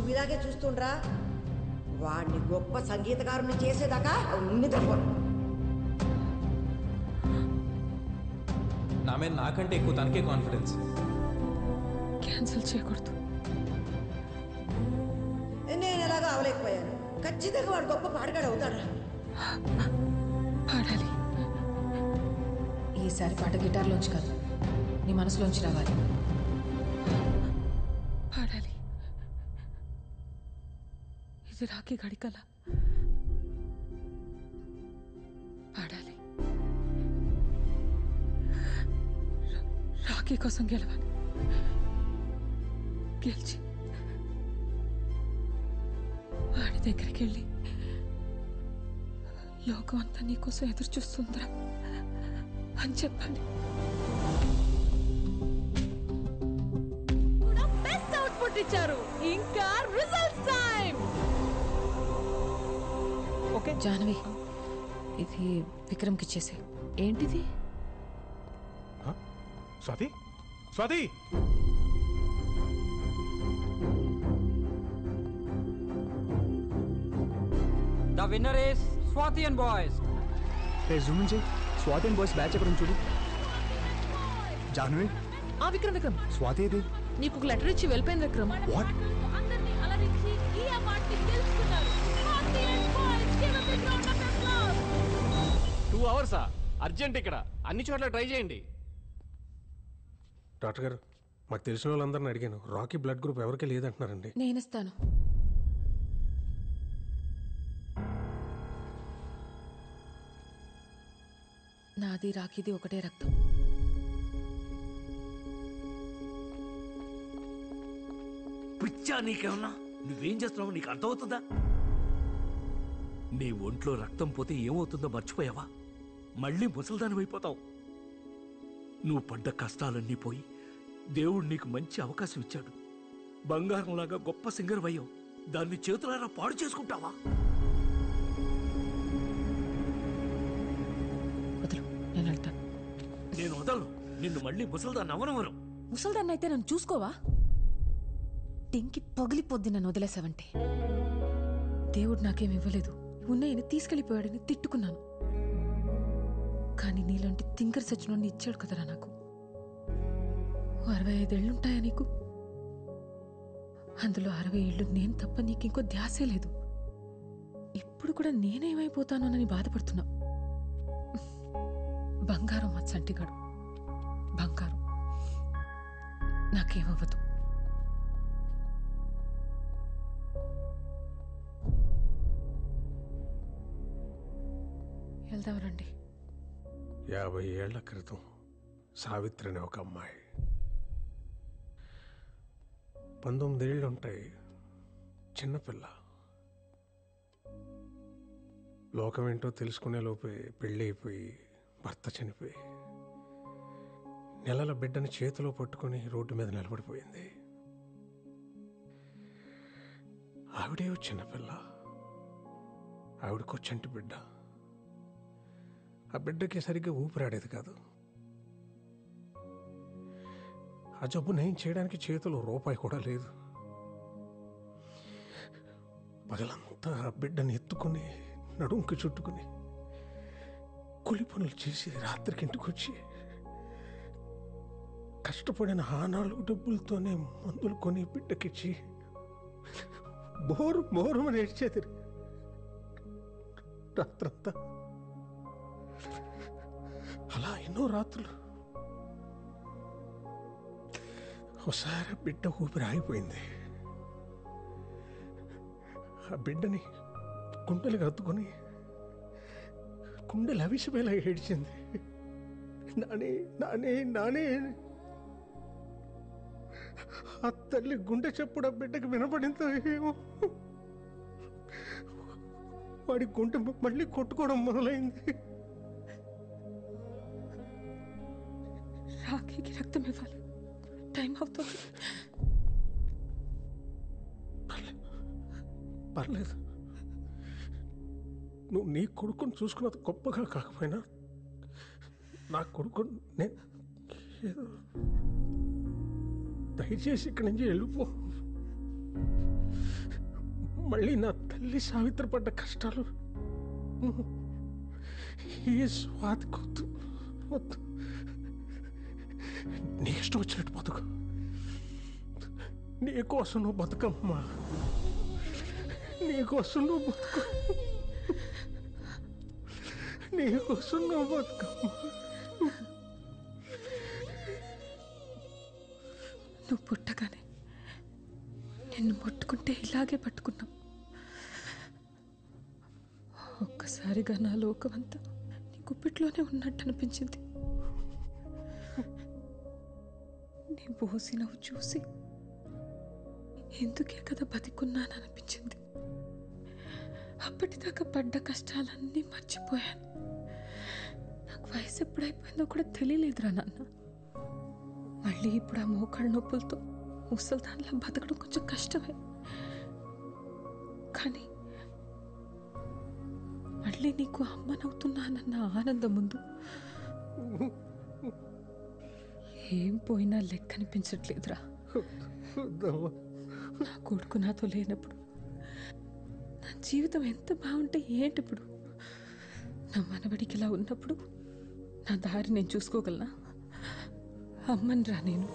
నువ్వు ఇలాగే చూస్తుండ్రా. వాడిని గొప్ప సంగీతకారుని చేసేదాకా నిద్రపో. నా మీద నాకంటే ఎక్కువ తనకే కాన్ఫిడెన్స్. క్యాన్సిల్ చేయకూడదు. నేను ఎలాగో అవలేకపోయాను. ఖచ్చితంగా వాడు గొప్ప పాటగాడు అవుతాడా? పాడాలి. ఈసారి పాట గిటార్లోంచి కాదు, నీ మనసులోంచి రావాలి. పాడాలి. ఇది రాఖీ గడికల. పాడాలి. రాఖీ కోసం గెలవాలి. గెలిచి వాడి దగ్గరికి వెళ్ళి లోకం అంతా నీకోసం ఎదురు చూస్తుందిరా అని చెప్పాలి. బెస్ట్ అవుట్పుట్ ఇచ్చారు. ఇంకా రిజల్ట్స్ టైం. ఓకే జాహ్నవి, ఇది విక్రమ్కి ఇచ్చేసే. ఏంటిది? Swathi, Swathi, The winner is Swati and Boys. Hey, zoom in. Swati and Boys batch ఎక్కడ ఉంది చూడు. జాహ్నవి. విక్రమ్ విక్రమ్. స్వాతి ఇది. నీకు ఒక లెటర్ ఇచ్చి వెళ్ళిపోయింది విక్రమ్. What? అందరినీ అలరించి ఈ అవార్డుని గెలుచుకున్నారు. Swati and Boys, give a big round of applause. 2 hours urgent. ఇక్కడ అన్ని చోట్ల ట్రై చేయండి. డాక్టర్ గారు, మాకు తెలిసిన వాళ్ళందరిని అడిగాను. రాకీ బ్లడ్ గ్రూప్ ఎవరికీ లేదంటున్నారండి. నేను ఇస్తాను. నాది రాఖీది ఒకటే రక్తం. పిచ్చా నీకేమన్నా? నువ్వేం చేస్తున్నావు నీకు అర్థమవుతుందా? నీ ఒంట్లో రక్తం పోతే ఏమవుతుందో మర్చిపోయావా? మళ్ళీ ముసల్దాని అయిపోతావు. నువ్వు పడ్డ కష్టాలన్నీ పోయి దేవుడు నీకు మంచి అవకాశం ఇచ్చాడు. బంగారంలాగా గొప్ప సింగర్ అయ్యావు. దాన్ని చేతులారా పాడు చేసుకుంటావా? వదలు, నేను వెళ్తాను. నేను వదలను. నిన్ను మళ్ళీ ముసల్దాన్ని అవనవను. ముసల్దాన్ని అయితే నన్ను చూసుకోవా? టింకి పగిలిపోద్ది నన్ను వదిలేసావంటే. దేవుడు నాకేం ఇవ్వలేదు, ఉన్నాయని తీసుకెళ్లిపోయాడని తిట్టుకున్నాను. కానీ నీలాంటి థింకర్ సచ్చినోడిని ఇచ్చాడు కదరా నాకు. 65 ఏళ్ళుంటాయా నీకు? అందులో 60 ఏళ్ళు నేను తప్ప నీకింకో ధ్యాసే లేదు. ఇప్పుడు కూడా నేనేమైపోతానోనని బాధపడుతున్నా. బంగారం మా చంటిగాడు, బంగారం. నాకేమవ్వదు. వెళ్దాం రండి. 50 ఏళ్ల క్రితం సావిత్రి అనే ఒక అమ్మాయి, 19 ఏళ్ళు ఉంటాయి, చిన్నపిల్ల. లోకం ఏంటో తెలుసుకునే లోపే పెళ్ళి అయిపోయి భర్త చనిపోయి నెలల బిడ్డని చేతిలో పట్టుకుని రోడ్డు మీద నిలబడిపోయింది. ఆవిడే చిన్నపిల్ల, ఆవిడకో చంటి బిడ్డ. ఆ బిడ్డకి సరిగ్గా ఊపిరాడేది కాదు. ఆ జబ్బు నయం చేయడానికి చేతిలో రూపాయి కూడా లేదు. పగలంతా ఆ బిడ్డని ఎత్తుకుని నడుంకి చుట్టుకుని కూలి పనులు చేసి రాత్రికి ఇంటికి వచ్చి కష్టపడిన ఆ 4 డబ్బులతోనే మందులు కొని బిడ్డకిచ్చి బోరు బోరుమని ఏడ్చేది రాత్రంతా. అలా ఎన్నో రాత్రులు. ఒకసారి బిడ్డ ఊపిరి ఆగిపోయింది. ఆ బిడ్డని గుండెలు కత్తుకొని గుండెలు అవిసిపోయేలా ఏడ్చింది. నానే నానే నానే. ఆ తల్లి గుండె చప్పుడు ఆ బిడ్డకి వినపడిందో ఏమో. వాడి గుండె మళ్ళీ కొట్టుకోవడం మొదలైంది. రాఖీకి రక్తం ఇవ్వాలి, టైం అవుతుంది. పర్లేదు, నువ్వు నీ కొడుకుని చూసుకున్నది గొప్పగా కాకపోయినా నా కొడుకు నేను ఏదో దయచేసి ఇక్కడి నుంచి వెళ్ళిపో. మళ్ళీ నా తల్లి సావిత్రి పడ్డ కష్టాలు ఈ స్వాతి కొద్దు వద్దు. నీ ఇష్టం వచ్చినట్టు బతుకు. నీకోసం నువ్వు బతుకమ్మా, నీకోసం నువ్వు బతుకు, నీకోసం నువ్వు బతుకమ్మా. నువ్వు పుట్టగానే నిన్ను పట్టుకుంటే ఇలాగే పట్టుకున్నావు. ఒక్కసారిగా నా లోకమంతా నీ గుప్పిట్లోనే ఉన్నట్టు అనిపించింది. నీ బోసి నవ్వు చూసి ఎందుకే కదా బతికున్నాను అనిపించింది. అప్పటిదాకా పడ్డ కష్టాలన్నీ మర్చిపోయాను. నాకు వయసు ఎప్పుడైపోయిందో కూడా తెలియలేదురా నాన్న. మళ్ళీ ఇప్పుడు ఆ మోకాళ్ళ నొప్పులతో ముసల్దాన్లా బతకడం కొంచెం కష్టమే. కానీ మళ్ళీ నీకు అమ్మనవుతున్నానన్న ఆనందం ముందు ఏం పోయినా లెక్క అనిపించట్లేదురా. నా కొడుకు నాతో లేనప్పుడు నా జీవితం ఎంత బాగుంటే ఏంటిప్పుడు? నా మనవడికి ఇలా ఉన్నప్పుడు నా దారి నేను చూసుకోగలనా? అమ్మని రా, నేను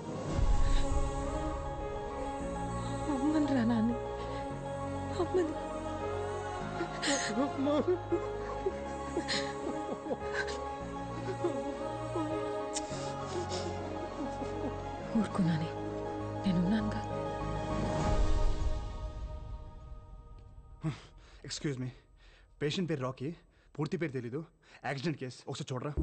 అమ్మని రా నాన్న, అమ్మని. ఊరుకున్నానే, నేనున్నానుగా. ఎక్స్క్యూజ్ మీ, పేషెంట్ పేరు రాకీ, పూర్తి పేరు తెలీదు, యాక్సిడెంట్ కేస్, ఒకసారి చూడరా.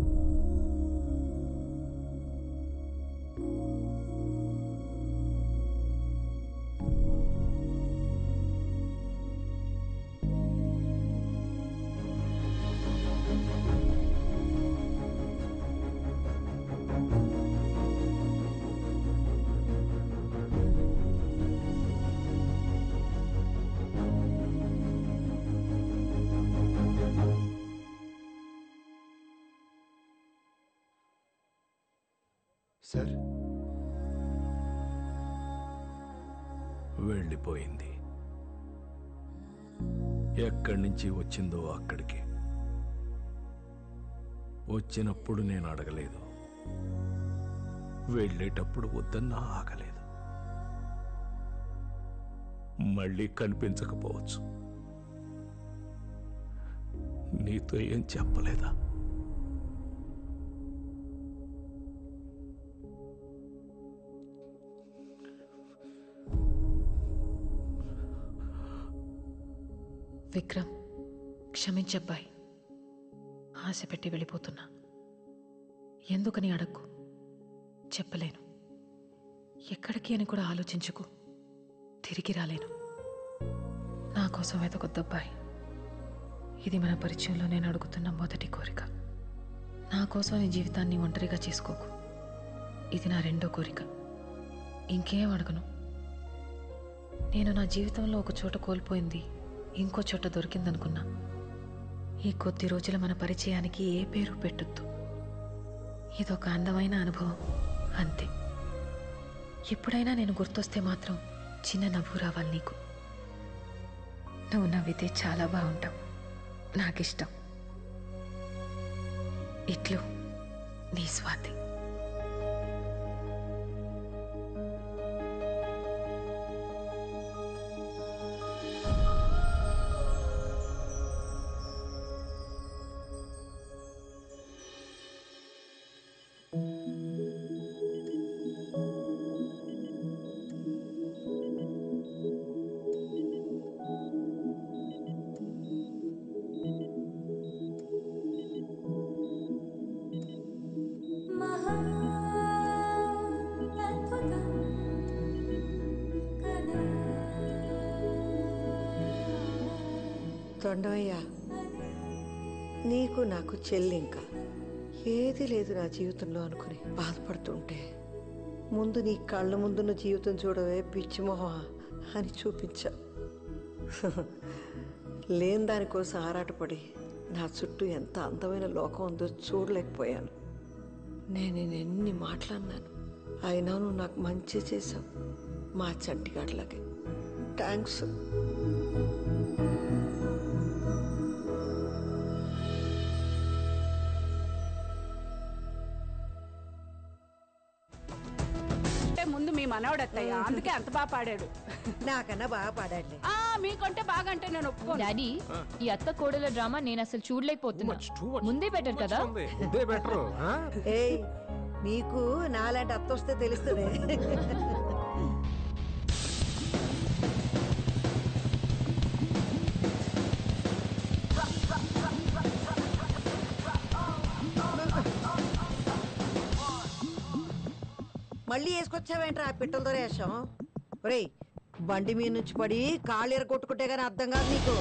సార్, వెళ్ళిపోయింది. ఎక్కడి నుంచి వచ్చిందో అక్కడికి. వచ్చినప్పుడు నేను అడగలేదు, వెళ్ళేటప్పుడు వద్దన్నా ఆగలేదు. మళ్ళీ కనిపించకపోవచ్చు. నీతో ఏం చెప్పలేదా? విక్రమ్, క్షమించబ్బాయి. ఆశ పెట్టి వెళ్ళిపోతున్నా. ఎందుకని అడక్కు, చెప్పలేను. ఎక్కడికి అని కూడా ఆలోచించుకు. తిరిగి రాలేను. నా కోసం వెతకొద్దబ్బాయి. ఇది మన పరిచయంలో నేను అడుగుతున్న మొదటి కోరిక. నా కోసం నీ జీవితాన్ని ఒంటరిగా చేసుకోకు. ఇది నా రెండో కోరిక. ఇంకేం అడగను. నేను నా జీవితంలో ఒక చోట కోల్పోయింది ఇంకో చోట దొరికిందనుకున్నా. ఈ కొద్ది రోజుల మన పరిచయానికి ఏ పేరు పెట్టొద్దు. ఇదొక అందమైన అనుభవం అంతే. ఎప్పుడైనా నేను గుర్తొస్తే మాత్రం చిన్న నవ్వు రావాలి నీకు. నువ్వు నవ్వితే చాలా బాగుంటావు. నాకిష్టం. ఇట్లు నీ స్వాతి. తొండమయ్యా, నీకు నాకు చెల్లింకా ఏదీ లేదు నా జీవితంలో అనుకుని బాధపడుతుంటే ముందు నీ కళ్ళ ముందున్న జీవితం చూడవే పిచ్చిమోహ అని చూపించా. లేని దానికోసం ఆరాటపడి నా చుట్టూ ఎంత అందమైన లోకం ఉందో చూడలేకపోయాను. నేను ఎన్ని మాట్లాడినాను, అయినా నువ్వు నాకు మంచి చేశావు. మా చంటిగాడిలాగే. థ్యాంక్స్. అందుకే అంత బాగా పాడాడు. నాకన్నా బాగా పాడాడులే. మీకంటే బాగా అంటే నేను ఒప్పుకోను. డాడీ ఈ అత్త కోడల డ్రామా నేను అసలు చూడలేకపోతున్నా. ముందే బెటర్ కదా. ఇదే బెటర్. ఏయ్ నీకు నాలాంటి అత్త వస్తే తెలుస్తుంది. మళ్ళీ వేసుకొచ్చావేంట్రా ఆ పిట్టలతో రేషం? ఒరేయ్ బండి మీద నుంచి పడి కాళ్ళు ఎరగొట్టుకుంటే గానీ అర్థం కాదు నీకు.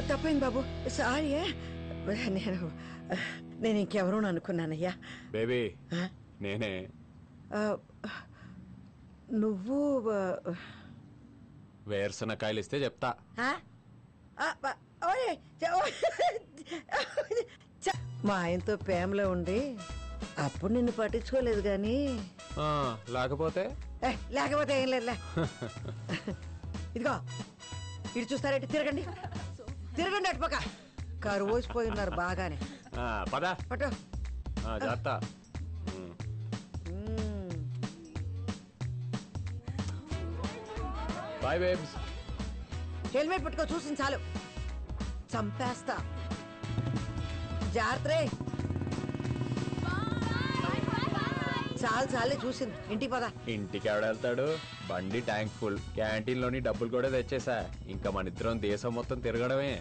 తప్పైంది బాబు, సారీ. నేను ఇంకెవరూ అనుకున్నానయ్యా. బేబీ నేనే. నువ్వు వేరుశనకాయలు ఇస్తే చెప్తా. మా ఆయనతో ప్రేమలో ఉండి అప్పుడు నిన్ను పట్టించుకోలేదు గాని లేకపోతే లేకపోతే ఏం లేదులే. ఇదిగో ఇటు చూస్తారేంటి? తిరగండి తిరగండి అటుపక్క. కరువు పోయి ఉన్నారు బాగానే. పదా పట్టు. జాగ్రత్త. Bye babes. హెల్మెట్ పట్టుకో, చూసింది చాలు, చంపేస్తా. జాగ్రత్త. చాలు చాలే చూసింది, ఇంటికి పదా. ఇంటికి ఎవడ వెళ్తాడు? బండి ట్యాంక్ ఫుల్, క్యాంటీన్ లోని డబ్బులు కూడా తెచ్చేసా. ఇంకా మన ఇద్దరం దేశం మొత్తం తిరగడమే.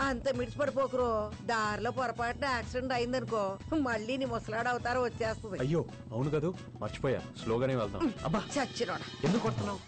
అంత మిడిచిపడిపోకురో, దారిలో పొరపాటున యాక్సిడెంట్ అయిందనుకో మళ్ళీ నీ ముసలాడు అవుతారో వచ్చేస్తుంది. అయ్యో అవును కదా, మర్చిపోయా. స్లోగానే వెళ్దాం. చచ్చిరోడా ఎందుకు కొడుతున్నావు?